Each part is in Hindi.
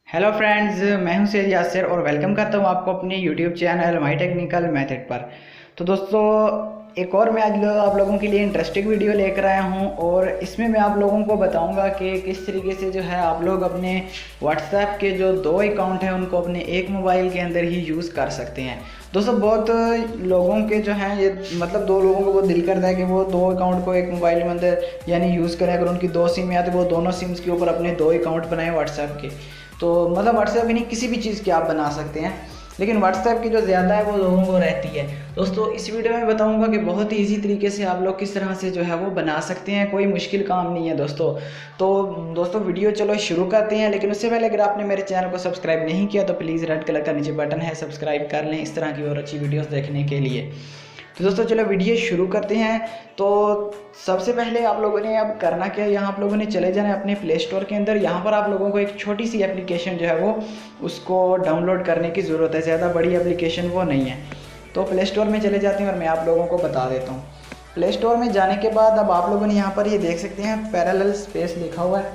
हेलो फ्रेंड्स, मैं हूं सैयद यासिर और वेलकम करता हूं आपको अपने YouTube channel my technical method पर। तो दोस्तों, एक और मैं आज आप लोगों के लिए इंटरेस्टिंग वीडियो लेकर आया हूं और इसमें मैं आप लोगों को बताऊंगा कि किस तरीके से जो है आप लोग अपने व्हाट्सएप के जो दो अकाउंट हैं उनको अपने एक मोबाइल के अंदर ही यूज़ कर सकते हैं। दोस्तों, बहुत लोगों के जो हैं ये मतलब दो लोगों को वो दिल करता है कि वो दो अकाउंट को एक मोबाइल में अंदर यानी यूज़ करें। अगर उनकी दो सिम है तो वो दोनों सिम्स के ऊपर अपने दो अकाउंट बनाएं व्हाट्सएप के। तो मतलब व्हाट्सएप ही नहीं, किसी भी चीज़ की आप बना सकते हैं, लेकिन व्हाट्सएप की जो ज़्यादा है वो लोगों को रहती है। दोस्तों, इस वीडियो में बताऊंगा कि बहुत ही ईजी तरीके से आप लोग किस तरह से जो है वो बना सकते हैं, कोई मुश्किल काम नहीं है दोस्तों। तो दोस्तों, वीडियो चलो शुरू करते हैं, लेकिन उससे पहले अगर आपने मेरे चैनल को सब्सक्राइब नहीं किया तो प्लीज़ रेड कलर का नीचे बटन है, सब्सक्राइब कर लें इस तरह की और अच्छी वीडियोज़ देखने के लिए। तो दोस्तों, चलो वीडियो शुरू करते हैं। तो सबसे पहले आप लोगों ने अब करना क्या है, यहाँ आप लोगों ने चले जाना है अपने प्ले स्टोर के अंदर। यहाँ पर आप लोगों को एक छोटी सी एप्लीकेशन जो है वो उसको डाउनलोड करने की ज़रूरत है, ज़्यादा बड़ी एप्लीकेशन वो नहीं है। तो प्ले स्टोर में चले जाते हैं और मैं आप लोगों को बता देता हूँ। प्ले स्टोर में जाने के बाद अब आप लोगों ने यहाँ पर ये देख सकते हैं पैरेलल स्पेस लिखा हुआ है।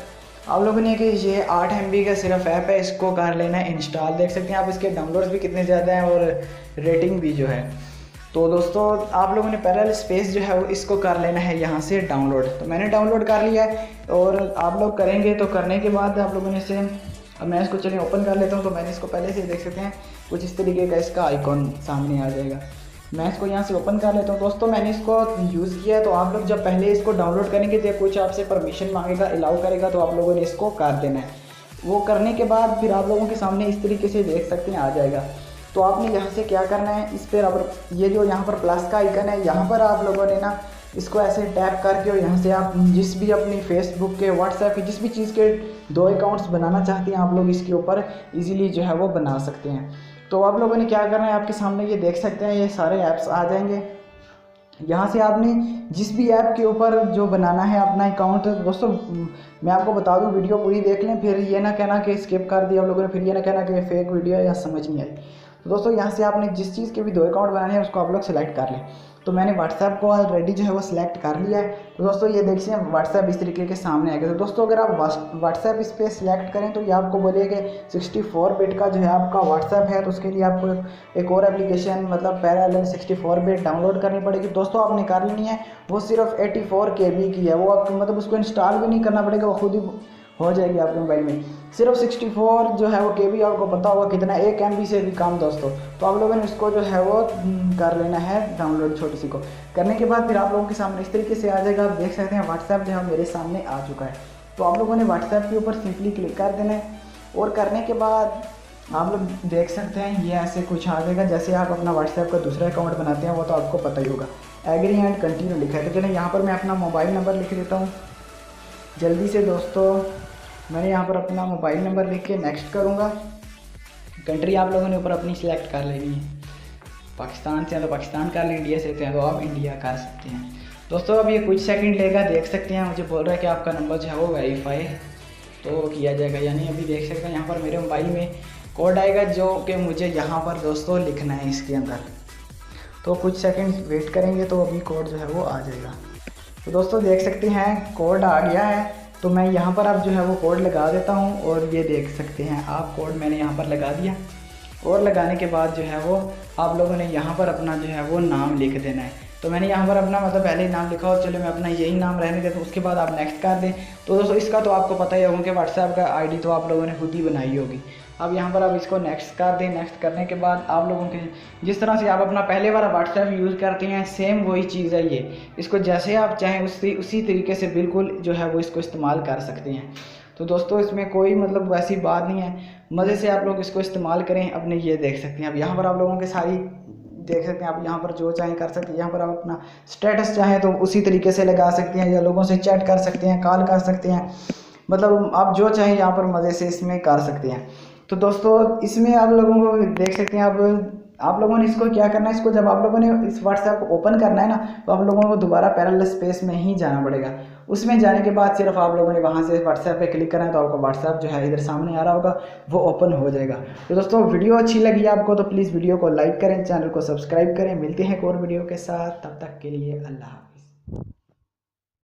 आप लोगों ने कि ये 8 MB का सिर्फ ऐप है, इसको कर लेना है इंस्टॉल। देख सकते हैं आप इसके डाउनलोड्स भी कितने ज़्यादा हैं और रेटिंग भी जो है। तो दोस्तों, आप लोगों ने पैरेलल स्पेस जो है वो इसको कर लेना है यहाँ से डाउनलोड। तो मैंने डाउनलोड कर लिया है और आप लोग करेंगे। तो करने के बाद आप लोगों ने इसे, अब मैं इसको चलिए ओपन कर लेता हूँ। तो मैंने इसको पहले से देख सकते हैं कुछ इस तरीके का इसका आइकॉन सामने आ जाएगा। मैं इसको यहाँ से ओपन कर लेता हूँ। दोस्तों, मैंने इसको यूज़ किया है। तो आप लोग जब पहले इसको डाउनलोड करेंगे तो कुछ आपसे परमिशन मांगेगा, अलाउ करेगा, तो आप लोगों ने इसको कर देना है। वो करने के बाद फिर आप लोगों के सामने इस तरीके से देख सकते हैं आ जाएगा। तो आपने यहाँ से क्या करना है, इस पर अब ये जो यहाँ पर प्लस का आइकन है, यहाँ पर आप लोगों ने ना इसको ऐसे टैप करके और यहाँ से आप जिस भी अपनी फेसबुक के, व्हाट्सएप के, जिस भी चीज़ के दो अकाउंट्स बनाना चाहते हैं आप लोग इसके ऊपर इजीली जो है वो बना सकते हैं। तो आप लोगों ने क्या करना है, आपके सामने ये देख सकते हैं ये सारे ऐप्स आ जाएंगे। यहाँ से आपने जिस भी ऐप के ऊपर जो बनाना है अपना अकाउंट। दोस्तों, मैं आपको बता दूँ, वीडियो पूरी देख लें, फिर ये ना कहना कि स्किप कर दिया आप लोगों ने, फिर ये ना कहना कि फेक वीडियो है या समझ नहीं आई। तो दोस्तों, यहाँ से आपने जिस चीज़ के भी दो अकाउंट बनाने हैं उसको आप लोग सेलेक्ट कर लें। तो मैंने व्हाट्सएप को ऑलरेडी जो है वो सिलेक्ट कर लिया है। तो दोस्तों, ये देखिए व्हाट्सएप इस तरीके के सामने आएगा। तो दोस्तों, अगर आप व्हाट्सएप इस पर सिलेक्ट करें तो ये आपको बोलेगा कि 64 बिट का जो है आपका व्हाट्सएप है, तो उसके लिए आपको एक और एप्लीकेशन मतलब पैरेलल 64 बिट डाउनलोड करनी पड़ेगी। दोस्तों, आपने कर लेनी है, वो सिर्फ 84 KB की है। वो आपको मतलब उसको इंस्टॉल भी नहीं करना पड़ेगा, वो खुद ही हो जाएगी आपके मोबाइल में। सिर्फ 64 जो है वो KB, आपको पता होगा कितना, 1 MB से भी कम दोस्तों। तो आप लोगों ने इसको जो है वो कर लेना है डाउनलोड छोटी सी को। करने के बाद फिर आप लोगों के सामने इस तरीके से आ जाएगा। आप देख सकते हैं व्हाट्सएप जो है मेरे सामने आ चुका है। तो आप लोगों ने व्हाट्सएप के ऊपर सिंपली क्लिक कर देना है और करने के बाद आप लोग देख सकते हैं ये ऐसे कुछ आ जाएगा। जैसे आप अपना व्हाट्सएप का दूसरा अकाउंट बनाते हैं वो तो आपको पता ही होगा। एग्री एंड कंटिन्यू लिखा है। तो चलिए यहाँ पर मैं अपना मोबाइल नंबर लिख देता हूँ जल्दी से। दोस्तों, मैंने यहाँ पर अपना मोबाइल नंबर लिख के नेक्स्ट करूँगा। कंट्री आप लोगों ने ऊपर अपनी सिलेक्ट कर लेनी है। पाकिस्तान से हैं तो पाकिस्तान कर लें, इंडिया से हैं तो आप इंडिया कर सकते हैं। दोस्तों, अब ये कुछ सेकंड लेगा, देख सकते हैं मुझे बोल रहा है कि आपका नंबर जो है वो वेरीफाई तो किया जाएगा। यानी अभी देख सकते हैं यहाँ पर मेरे मोबाइल में कोड आएगा जो कि मुझे यहाँ पर दोस्तों लिखना है इसके अंदर। तो कुछ सेकेंड वेट करेंगे तो अभी कोड जो है वो आ जाएगा। तो दोस्तों, देख सकते हैं कोड आ गया है। तो मैं यहाँ पर अब जो है वो कोड लगा देता हूँ और ये देख सकते हैं आप कोड मैंने यहाँ पर लगा दिया। और लगाने के बाद जो है वो आप लोगों ने यहाँ पर अपना जो है वो नाम लिख देना है। तो मैंने यहाँ पर अपना मतलब पहले ही नाम लिखा और चलो मैं अपना यही नाम रहने देता हूँ। उसके बाद आप नेक्स्ट कर दें। तो दोस्तों, इसका तो आपको पता ही होगा कि व्हाट्सएप का ID तो आप लोगों ने खुद ही बनाई होगी। अब यहाँ पर आप इसको नेक्स्ट कर दें। नेक्स्ट करने के बाद आप लोगों के जिस तरह से आप अपना पहले बार व्हाट्सएप यूज़ करते हैं सेम वही चीज़ है ये। इसको जैसे आप चाहें उसी तरीके से बिल्कुल जो है वो इसको इस्तेमाल कर सकते हैं। तो दोस्तों, इसमें कोई मतलब वैसी बात नहीं है, मज़े से आप लोग इसको इस्तेमाल करें अपने। ये देख सकते हैं अब यहाँ पर आप लोगों के सारी देख सकते हैं आप यहाँ पर जो चाहें कर सकते हैं। यहाँ पर आप अपना स्टेटस चाहें तो उसी तरीके से लगा सकते हैं, या लोगों से चैट कर सकते हैं, कॉल कर सकते हैं, मतलब आप जो चाहें यहाँ पर मज़े से इसमें कर सकते हैं। तो दोस्तों, इसमें आप लोगों को देख सकते हैं आप लोगों ने इसको क्या करना है, इसको जब आप लोगों ने इस व्हाट्सएप को ओपन करना है ना तो आप लोगों को दोबारा पैरेलल स्पेस में ही जाना पड़ेगा। उसमें जाने के बाद सिर्फ आप लोगों ने वहाँ से व्हाट्सएप पे क्लिक करना है तो आपका व्हाट्सएप जो है इधर सामने आ रहा होगा वो ओपन हो जाएगा। तो दोस्तों, वीडियो अच्छी लगी आपको तो प्लीज़ वीडियो को लाइक करें, चैनल को सब्सक्राइब करें। मिलते हैं एक और वीडियो के साथ, तब तक के लिए अल्लाह हाफिज़।